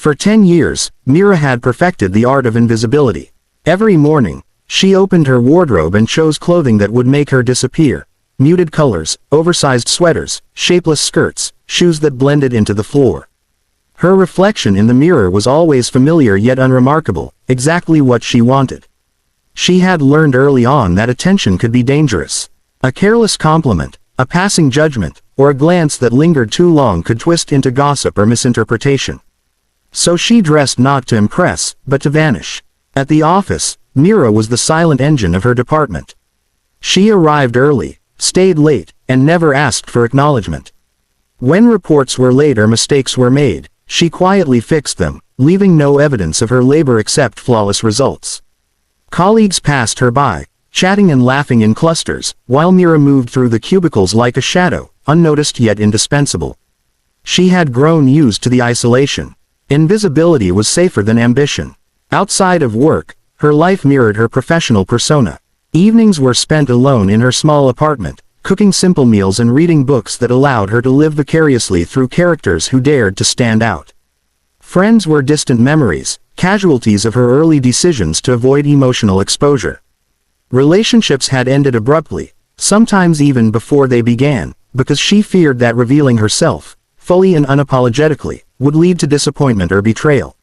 For 10 years, Mira had perfected the art of invisibility. Every morning, she opened her wardrobe and chose clothing that would make her disappear. Muted colors, oversized sweaters, shapeless skirts, shoes that blended into the floor. Her reflection in the mirror was always familiar yet unremarkable, exactly what she wanted. She had learned early on that attention could be dangerous. A careless compliment, a passing judgment, or a glance that lingered too long could twist into gossip or misinterpretation. So she dressed not to impress, but to vanish. At the office, Mira was the silent engine of her department. She arrived early, stayed late, and never asked for acknowledgement. When reports were late or mistakes were made, she quietly fixed them, leaving no evidence of her labor except flawless results. Colleagues passed her by, chatting and laughing in clusters, while Mira moved through the cubicles like a shadow, unnoticed yet indispensable. She had grown used to the isolation. Invisibility was safer than ambition. Outside of work, her life mirrored her professional persona. Evenings were spent alone in her small apartment, cooking simple meals and reading books that allowed her to live vicariously through characters who dared to stand out. Friends were distant memories, casualties of her early decisions to avoid emotional exposure. Relationships had ended abruptly, sometimes even before they began, because she feared that revealing herself, fully and unapologetically, would lead to disappointment or betrayal.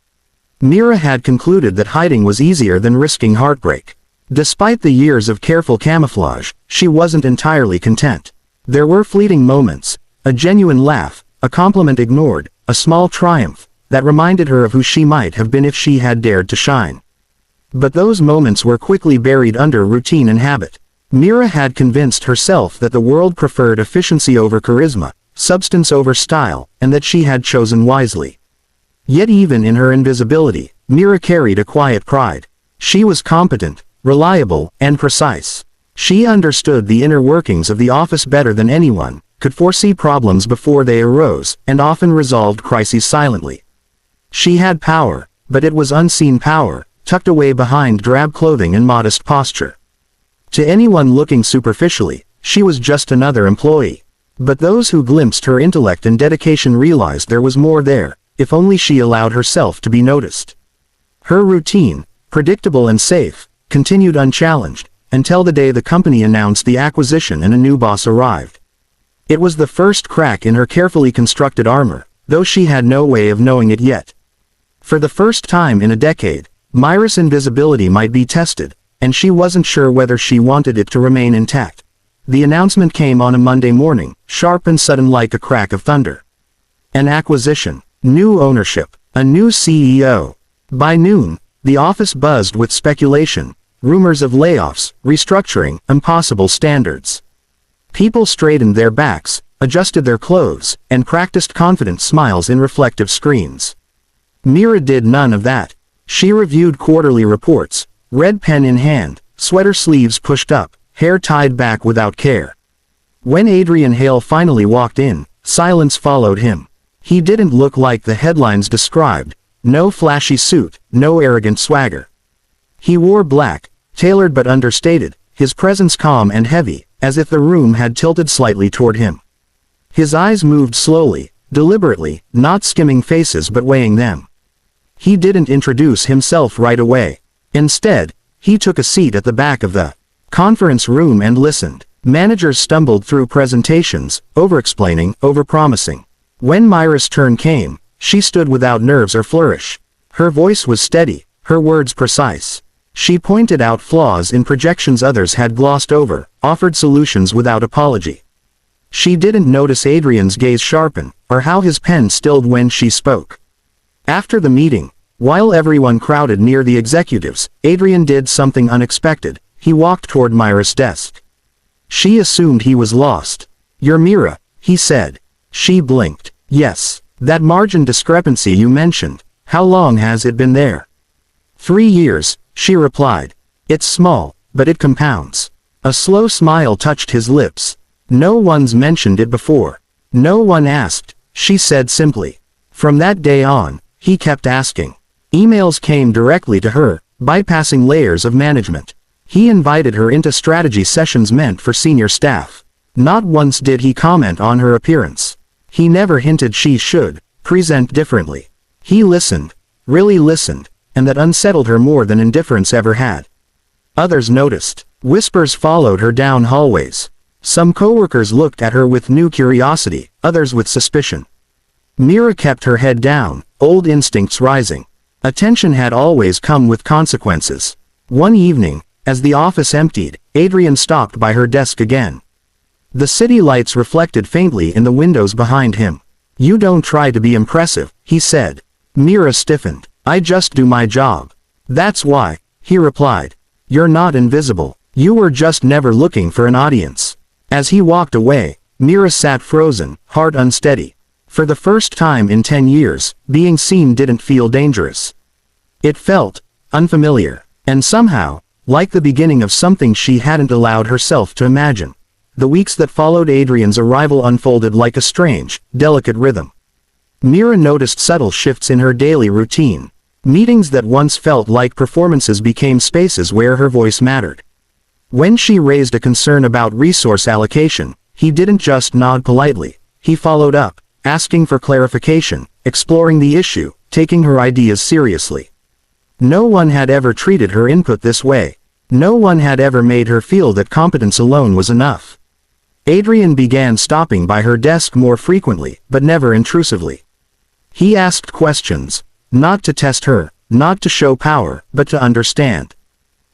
Mira had concluded that hiding was easier than risking heartbreak. Despite the years of careful camouflage, she wasn't entirely content. There were fleeting moments, a genuine laugh, a compliment ignored, a small triumph, that reminded her of who she might have been if she had dared to shine. But those moments were quickly buried under routine and habit. Mira had convinced herself that the world preferred efficiency over charisma, substance over style, and that she had chosen wisely. Yet even in her invisibility, Mira carried a quiet pride. She was competent, reliable, and precise. She understood the inner workings of the office better than anyone, could foresee problems before they arose, and often resolved crises silently. She had power, but it was unseen power, tucked away behind drab clothing and modest posture. To anyone looking superficially, she was just another employee. But those who glimpsed her intellect and dedication realized there was more there, if only she allowed herself to be noticed. Her routine, predictable and safe, continued unchallenged, until the day the company announced the acquisition and a new boss arrived. It was the first crack in her carefully constructed armor, though she had no way of knowing it yet. For the first time in a decade, Mira's invisibility might be tested, and she wasn't sure whether she wanted it to remain intact. The announcement came on a Monday morning, sharp and sudden like a crack of thunder. An acquisition, new ownership, a new CEO. By noon, the office buzzed with speculation, rumors of layoffs, restructuring, impossible standards. People straightened their backs, adjusted their clothes, and practiced confident smiles in reflective screens. Mira did none of that. She reviewed quarterly reports, red pen in hand, sweater sleeves pushed up, hair tied back without care. When Adrian Hale finally walked in, silence followed him. He didn't look like the headlines described. No flashy suit, no arrogant swagger. He wore black, tailored but understated, his presence calm and heavy, as if the room had tilted slightly toward him. His eyes moved slowly, deliberately, not skimming faces but weighing them. He didn't introduce himself right away. Instead, he took a seat at the back of the conference room and listened. Managers stumbled through presentations, over-explaining, over-promising. When Mira's turn came, she stood without nerves or flourish. Her voice was steady, her words precise. She pointed out flaws in projections others had glossed over, offered solutions without apology. She didn't notice Adrian's gaze sharpen, or how his pen stilled when she spoke. After the meeting, while everyone crowded near the executives, Adrian did something unexpected. He walked toward Mira's desk. She assumed he was lost. "You're Mira," he said. She blinked. "Yes. That margin discrepancy you mentioned, how long has it been there?" 3 years, she replied. "It's small, but it compounds." A slow smile touched his lips. "No one's mentioned it before. No one asked," she said simply. From that day on, he kept asking. Emails came directly to her, bypassing layers of management. He invited her into strategy sessions meant for senior staff. Not once did he comment on her appearance. He never hinted she should present differently. He listened, really listened, and that unsettled her more than indifference ever had. Others noticed. Whispers followed her down hallways. Some coworkers looked at her with new curiosity, others with suspicion. Mira kept her head down, old instincts rising. Attention had always come with consequences. One evening, as the office emptied, Adrian stopped by her desk again. The city lights reflected faintly in the windows behind him. "You don't try to be impressive," he said. Mira stiffened. "I just do my job." "That's why," he replied. "You're not invisible. You were just never looking for an audience." As he walked away, Mira sat frozen, heart unsteady. For the first time in 10 years, being seen didn't feel dangerous. It felt unfamiliar, and somehow, like the beginning of something she hadn't allowed herself to imagine. The weeks that followed Adrian's arrival unfolded like a strange, delicate rhythm. Mira noticed subtle shifts in her daily routine. Meetings that once felt like performances became spaces where her voice mattered. When she raised a concern about resource allocation, he didn't just nod politely. He followed up, asking for clarification, exploring the issue, taking her ideas seriously. No one had ever treated her input this way. No one had ever made her feel that competence alone was enough. Adrian began stopping by her desk more frequently, but never intrusively. He asked questions, not to test her, not to show power, but to understand.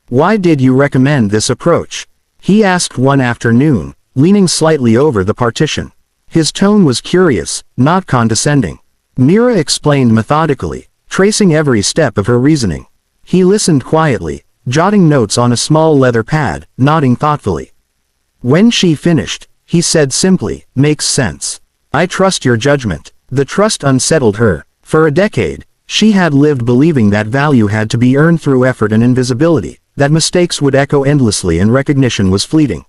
"Why did you recommend this approach?" he asked one afternoon, leaning slightly over the partition. His tone was curious, not condescending. Mira explained methodically, tracing every step of her reasoning. He listened quietly, jotting notes on a small leather pad, nodding thoughtfully. When she finished, he said simply, "Makes sense. I trust your judgment." The trust unsettled her. For a decade, she had lived believing that value had to be earned through effort and invisibility, that mistakes would echo endlessly and recognition was fleeting.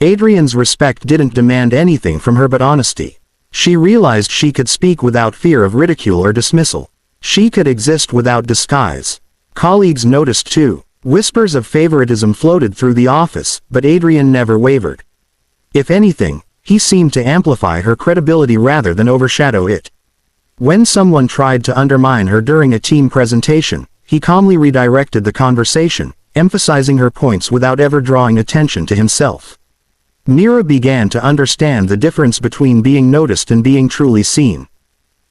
Adrian's respect didn't demand anything from her but honesty. She realized she could speak without fear of ridicule or dismissal. She could exist without disguise. Colleagues noticed too. Whispers of favoritism floated through the office, but Adrian never wavered. If anything, he seemed to amplify her credibility rather than overshadow it. When someone tried to undermine her during a team presentation, he calmly redirected the conversation, emphasizing her points without ever drawing attention to himself. Mira began to understand the difference between being noticed and being truly seen.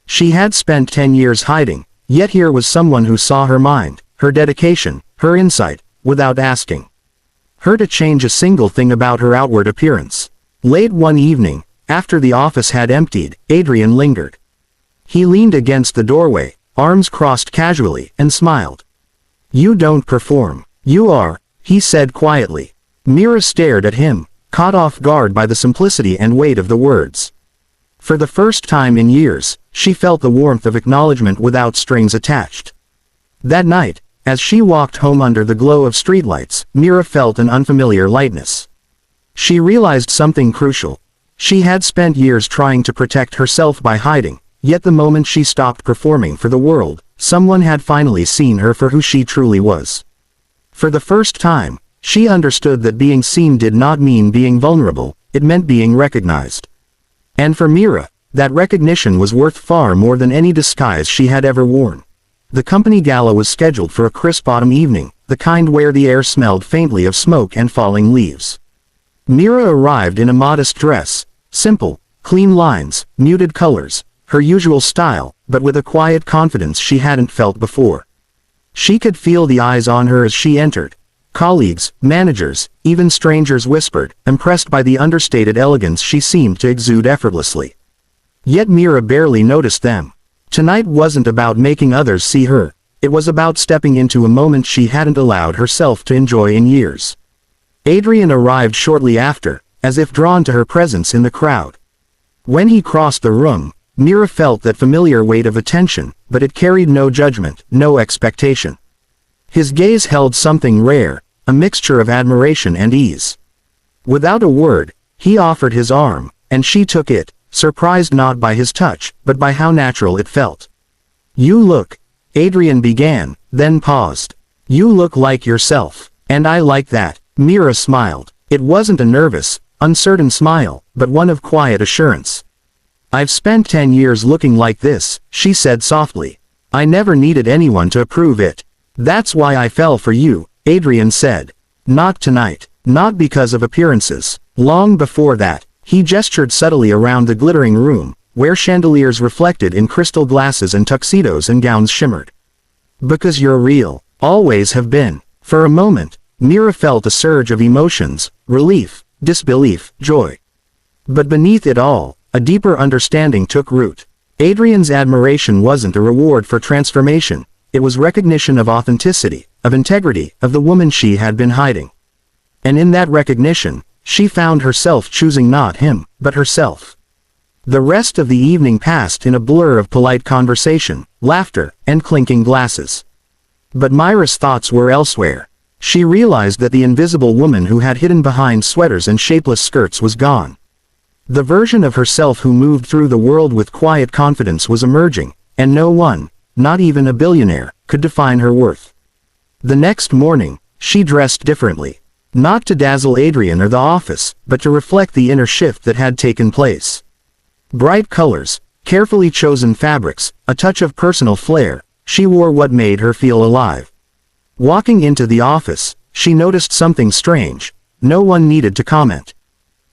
She had spent 10 years hiding, yet here was someone who saw her mind, her dedication, her insight, without asking her to change a single thing about her outward appearance. Late one evening, after the office had emptied, Adrian lingered. He leaned against the doorway, arms crossed casually, and smiled. "You don't perform. You are," he said quietly. Mira stared at him, caught off guard by the simplicity and weight of the words. For the first time in years, she felt the warmth of acknowledgement without strings attached. That night, as she walked home under the glow of streetlights, Mira felt an unfamiliar lightness. She realized something crucial. She had spent years trying to protect herself by hiding, yet the moment she stopped performing for the world, someone had finally seen her for who she truly was. For the first time, she understood that being seen did not mean being vulnerable, it meant being recognized. And for Mira, that recognition was worth far more than any disguise she had ever worn. The company gala was scheduled for a crisp autumn evening, the kind where the air smelled faintly of smoke and falling leaves. Mira arrived in a modest dress, simple, clean lines, muted colors, her usual style, but with a quiet confidence she hadn't felt before. She could feel the eyes on her as she entered. Colleagues, managers, even strangers whispered, impressed by the understated elegance she seemed to exude effortlessly. Yet Mira barely noticed them. Tonight wasn't about making others see her, it was about stepping into a moment she hadn't allowed herself to enjoy in years. Adrian arrived shortly after, as if drawn to her presence in the crowd. When he crossed the room, Mira felt that familiar weight of attention, but it carried no judgment, no expectation. His gaze held something rare, a mixture of admiration and ease. Without a word, he offered his arm, and she took it, surprised not by his touch, but by how natural it felt. "You look," Adrian began, then paused. "You look like yourself, and I like that." Mira smiled. It wasn't a nervous, uncertain smile, but one of quiet assurance. "I've spent 10 years looking like this," she said softly. I never needed anyone to approve it. That's why I fell for you, Adrian said. Not tonight. Not because of appearances. Long before that, he gestured subtly around the glittering room, where chandeliers reflected in crystal glasses and tuxedos and gowns shimmered. Because you're real. Always have been. For a moment, Mira felt a surge of emotions, relief, disbelief, joy. But beneath it all, a deeper understanding took root. Adrian's admiration wasn't a reward for transformation, it was recognition of authenticity, of integrity, of the woman she had been hiding. And in that recognition, she found herself choosing not him, but herself. The rest of the evening passed in a blur of polite conversation, laughter, and clinking glasses. But Myra's thoughts were elsewhere. She realized that the invisible woman who had hidden behind sweaters and shapeless skirts was gone. The version of herself who moved through the world with quiet confidence was emerging, and no one, not even a billionaire, could define her worth. The next morning, she dressed differently. Not to dazzle Adrian or the office, but to reflect the inner shift that had taken place. Bright colors, carefully chosen fabrics, a touch of personal flair, she wore what made her feel alive. Walking into the office, she noticed something strange. No one needed to comment.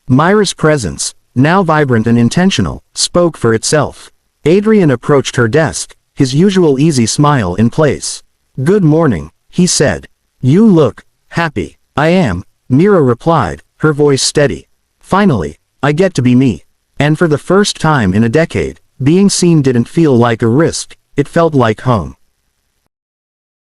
Myra's presence, now vibrant and intentional, spoke for itself. Adrian approached her desk, his usual easy smile in place. "Good morning," he said. "You look happy." "I am," Mira replied, her voice steady. "Finally, I get to be me." And for the first time in a decade, being seen didn't feel like a risk, it felt like home.